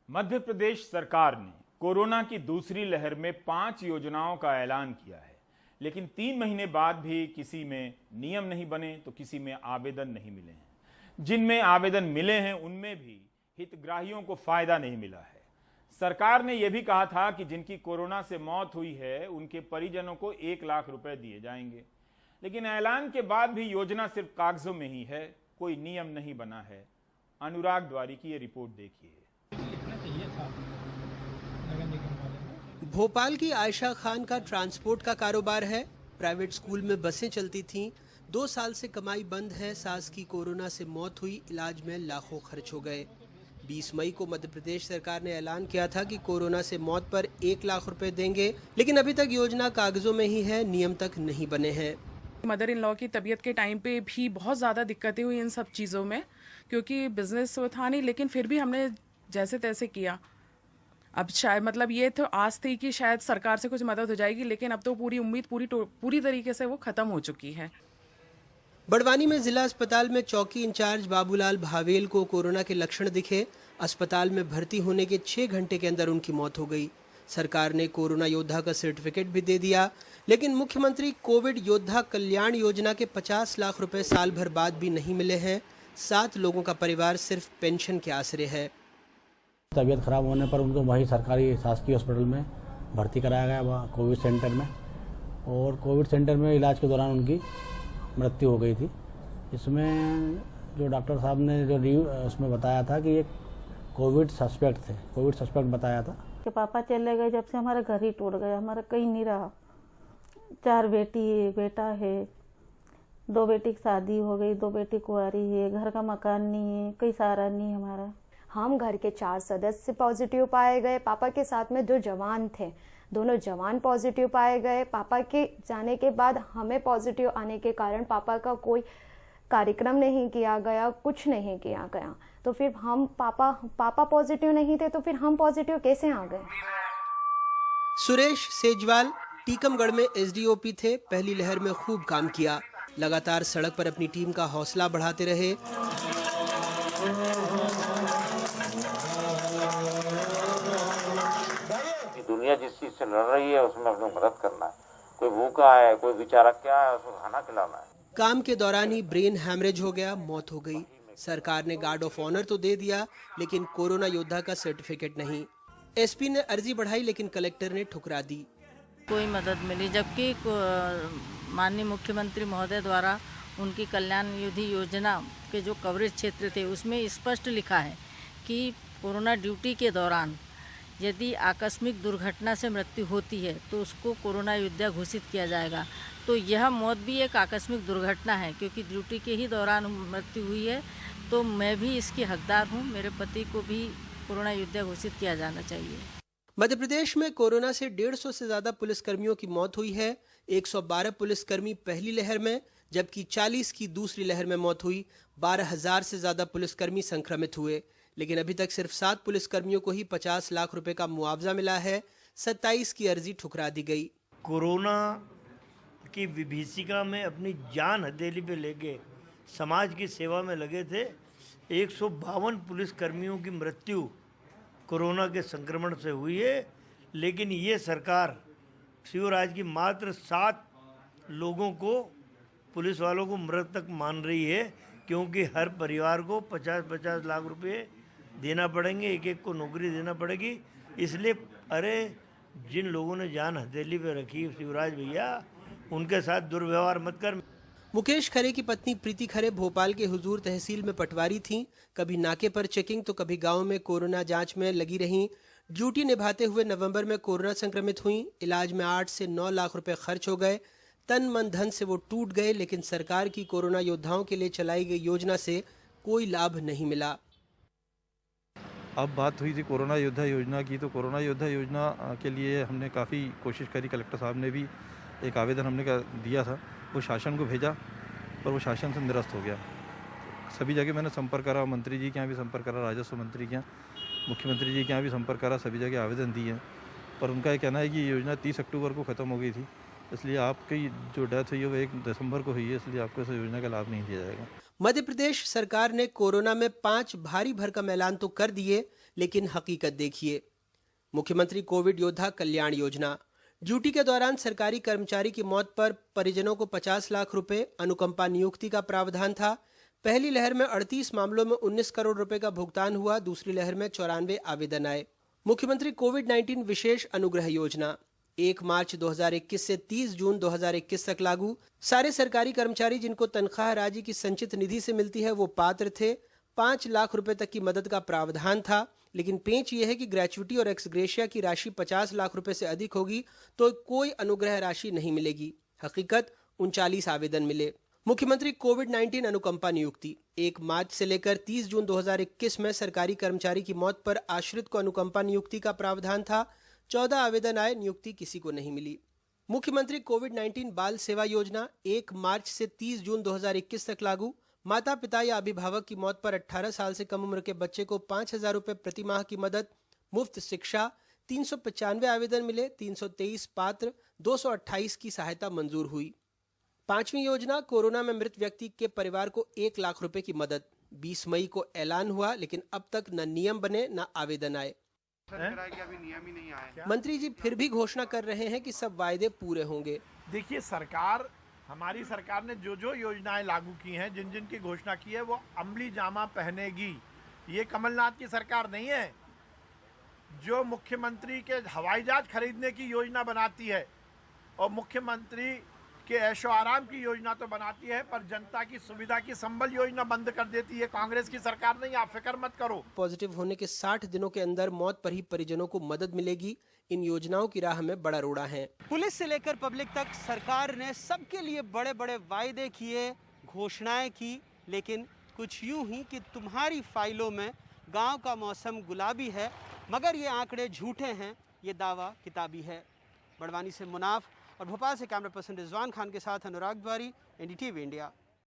मध्य प्रदेश सरकार ने कोरोना की दूसरी लहर में 5 योजनाओं का ऐलान किया है, लेकिन 3 महीने बाद भी किसी में नियम नहीं बने तो किसी में आवेदन नहीं मिले हैं। जिनमें आवेदन मिले हैं उनमें भी हितग्राहियों को फायदा नहीं मिला है। सरकार ने यह भी कहा था कि जिनकी कोरोना से मौत हुई है उनके परिजनों को 1 लाख रुपए दिए जाएंगे, लेकिन ऐलान के बाद भी योजना सिर्फ कागजों में ही है, कोई नियम नहीं बना है। अनुराग द्वारी की ये रिपोर्ट देखिए। भोपाल की आयशा खान का ट्रांसपोर्ट का कारोबार है। प्राइवेट स्कूल में बसें चलती थीं। 2 साल से कमाई बंद है। सास की कोरोना से मौत हुई, इलाज में लाखों खर्च हो गए। 20 मई को मध्य प्रदेश सरकार ने ऐलान किया था कि कोरोना से मौत पर 1 लाख रुपए देंगे, लेकिन अभी तक योजना कागजों में ही है, नियम तक नहीं बने हैं। मदर इन लॉ की तबीयत के टाइम पे भी बहुत ज़्यादा दिक्कतें हुई इन सब चीज़ों में, क्योंकि बिजनेस तो था नहीं, लेकिन फिर भी हमने जैसे तैसे किया। अब शायद मतलब ये तो आस थी कि शायद सरकार से कुछ मदद हो जाएगी, लेकिन अब तो पूरी उम्मीद पूरी तरीके से वो खत्म हो चुकी है। बड़वानी में जिला अस्पताल में चौकी इंचार्ज बाबूलाल भावेल को कोरोना के लक्षण दिखे। अस्पताल में भर्ती होने के 6 घंटे के अंदर उनकी मौत हो गई। सरकार ने कोरोना योद्धा का सर्टिफिकेट भी दे दिया, लेकिन मुख्यमंत्री कोविड योद्धा कल्याण योजना के 50 लाख रुपए साल भर बाद भी नहीं मिले हैं। 7 लोगों का परिवार सिर्फ पेंशन के आसरे है। तबीयत खराब होने पर उनको वही सरकारी शासकीय हॉस्पिटल में भर्ती कराया गया, वहाँ कोविड सेंटर में, और कोविड सेंटर में इलाज के दौरान उनकी मृत्यु हो गई थी। इसमें जो डॉक्टर साहब ने जो उसमें बताया था कि ये कोविड सस्पेक्ट थे, कोविड सस्पेक्ट बताया था। कि पापा चले गए जब से हमारा घर ही टूट गया, हमारा कहीं नहीं रहा। 4 बेटी है, बेटा है, 2 बेटी की शादी हो गई, 2 बेटी कुंवारी है, घर का मकान नहीं है, कोई सहारा नहीं हमारा। हम घर के 4 सदस्य पॉजिटिव पाए गए। पापा के साथ में 2 जवान थे, दोनों जवान पॉजिटिव पाए गए। पापा के जाने के बाद हमें पॉजिटिव आने के कारण पापा का कोई कार्यक्रम नहीं किया गया, कुछ नहीं किया गया। तो फिर हम पापा पॉजिटिव नहीं थे तो फिर हम पॉजिटिव कैसे आ गए? सुरेश सेजवाल टीकमगढ़ में एसडीओपी थे। पहली लहर में खूब काम किया, लगातार सड़क पर अपनी टीम का हौसला बढ़ाते रहे। दुनिया जिस चीज से लड़ रही है उसमें अपनी मदद करना है। कोई भूखा है, कोई बेचारा क्या है, उसको खाना खिलाना है। काम के दौरान ही ब्रेन हैमरेज हो गया, मौत हो गई। सरकार ने गार्ड ऑफ ऑनर तो दे दिया, लेकिन कोरोना योद्धा का सर्टिफिकेट नहीं। एसपी ने अर्जी बढ़ाई, लेकिन कलेक्टर ने ठुकरा दी। कोई मदद मिली, जबकि माननीय मुख्यमंत्री महोदय द्वारा उनकी कल्याण निधि योजना के जो कवरेज क्षेत्र थे उसमें स्पष्ट लिखा है कि कोरोना ड्यूटी के दौरान यदि आकस्मिक दुर्घटना से मृत्यु होती है तो उसको कोरोना योद्धा घोषित किया जाएगा। तो यह मौत भी एक आकस्मिक दुर्घटना है, क्योंकि ड्यूटी के ही दौरान मृत्यु हुई है। तो मैं भी इसकी हकदार हूँ, मेरे पति को भी कोरोना योद्धा घोषित किया जाना चाहिए। मध्य प्रदेश में कोरोना से 150 से ज्यादा पुलिसकर्मियों की मौत हुई है। 112 पुलिसकर्मी पहली लहर में, जबकि 40 की दूसरी लहर में मौत हुई। 12,000 से ज्यादा पुलिसकर्मी संक्रमित हुए, लेकिन अभी तक सिर्फ 7 पुलिसकर्मियों को ही 50 लाख रुपए का मुआवजा मिला है। 27 की अर्जी ठुकरा दी गई। कोरोना की विभीषिका में अपनी जान हथेली पे लेके समाज की सेवा में लगे थे 152 पुलिसकर्मियों की मृत्यु कोरोना के संक्रमण से हुई है। लेकिन ये सरकार शिवराज की मात्र 7 लोगों को, पुलिस वालों को मृतक मान रही है, क्योंकि हर परिवार को 50-50 लाख रुपए देना पड़ेंगे, एक को नौकरी देना पड़ेगी। इसलिए अरे जिन लोगों ने जान हथेली पे रखी शिवराज भैया, उनके साथ दुर्व्यवहार मत कर। मुकेश खरे की पत्नी प्रीति खरे भोपाल के हुजूर तहसील में पटवारी थीं। कभी नाके पर चेकिंग तो कभी गांव में कोरोना जांच में लगी रहीं। ड्यूटी निभाते हुए नवंबर में कोरोना संक्रमित हुई। इलाज में 8 से 9 लाख रुपए खर्च हो गए। तन मन धन से वो टूट गए, लेकिन सरकार की कोरोना योद्धाओं के लिए चलाई गई योजना से कोई लाभ नहीं मिला। अब बात हुई थी कोरोना योद्धा योजना की, तो कोरोना योद्धा योजना के लिए हमने काफ़ी कोशिश करी। कलेक्टर साहब ने भी एक आवेदन हमने दिया था, वो शासन को भेजा, पर वो शासन से निरस्त हो गया। सभी जगह मैंने संपर्क करा, मंत्री जी के यहाँ भी संपर्क करा, राजस्व मंत्री के यहाँ, मुख्यमंत्री जी के यहाँ भी संपर्क करा, सभी जगह आवेदन दिए हैं, पर उनका ये कहना है कि ये योजना 30 अक्टूबर को ख़त्म हो गई थी, इसलिए आपकी जो डेथ हुई है वो 1 दिसंबर को हुई है, इसलिए आपको इस योजना का लाभ नहीं दिया जाएगा। मध्य प्रदेश सरकार ने कोरोना में 5 भारी भरकम ऐलान तो कर दिए, लेकिन हकीकत देखिए। मुख्यमंत्री कोविड योद्धा कल्याण योजना, ड्यूटी के दौरान सरकारी कर्मचारी की मौत पर परिजनों को 50 लाख रुपए अनुकंपा नियुक्ति का प्रावधान था। पहली लहर में 38 मामलों में 19 करोड़ रुपए का भुगतान हुआ, दूसरी लहर में 94 आवेदन आए। मुख्यमंत्री कोविड-19 विशेष अनुग्रह योजना 1 मार्च 2021 से 30 जून 2021 तक लागू। सारे सरकारी कर्मचारी जिनको तनख्वाह राज्य की संचित निधि से मिलती है वो पात्र थे। 5 लाख रुपए तक की मदद का प्रावधान था, लेकिन पेंच ये है कि ग्रेच्युटी और एक्सग्रेशिया की राशि 50 लाख रुपए से अधिक होगी तो कोई अनुग्रह राशि नहीं मिलेगी। हकीकत 39 आवेदन मिले। मुख्यमंत्री कोविड-19 अनुकंपा नियुक्ति 1 मार्च से लेकर 30 जून 2021 में सरकारी कर्मचारी की मौत पर आश्रित को अनुकंपा नियुक्ति का प्रावधान था। 14 आवेदन आए, नियुक्ति किसी को नहीं मिली। मुख्यमंत्री कोविड-19 बाल सेवा योजना 1 मार्च से 30 जून 2021 तक लागू। माता पिता या अभिभावक की मौत पर 18 साल से कम उम्र के बच्चे को 5,000 रुपए प्रति माह की मदद, मुफ्त शिक्षा। 395 आवेदन मिले, 323 पात्र, 228 की सहायता मंजूर हुई। 5वीं योजना कोरोना में मृत व्यक्ति के परिवार को 1 लाख रुपए की मदद। 20 मई को ऐलान हुआ, लेकिन अब तक न नियम बने न आवेदन आए। अभी नियम ही नहीं आए। मंत्री जी फिर भी घोषणा कर रहे हैं कि सब वायदे पूरे होंगे। देखिए, हमारी सरकार ने जो योजनाएं लागू की हैं, जिन जिन की घोषणा की है, वो अमली जामा पहनेगी। ये कमलनाथ की सरकार नहीं है जो मुख्यमंत्री के हवाई जहाज खरीदने की योजना बनाती है और मुख्यमंत्री के ऐशो आराम की योजना तो बनाती है, पर जनता की सुविधा की संबल योजना बंद कर देती है। कांग्रेस की सरकार नहीं, आप फिक्र मत करो। पॉजिटिव होने के 60 दिनों के अंदर मौत पर ही परिजनों को मदद मिलेगी। इन योजनाओं की राह में बड़ा रोड़ा है। पुलिस से लेकर पब्लिक तक सरकार ने सबके लिए बड़े बड़े वायदे किए, घोषणाएं की, लेकिन कुछ यूं ही कि तुम्हारी फाइलों में गांव का मौसम गुलाबी है, मगर ये आंकड़े झूठे हैं, ये दावा किताबी है। बड़वानी से मुनाफ और भोपाल से कैमरा पर्सन रिजवान खान के साथ अनुराग द्वारी, NDTV इंडिया।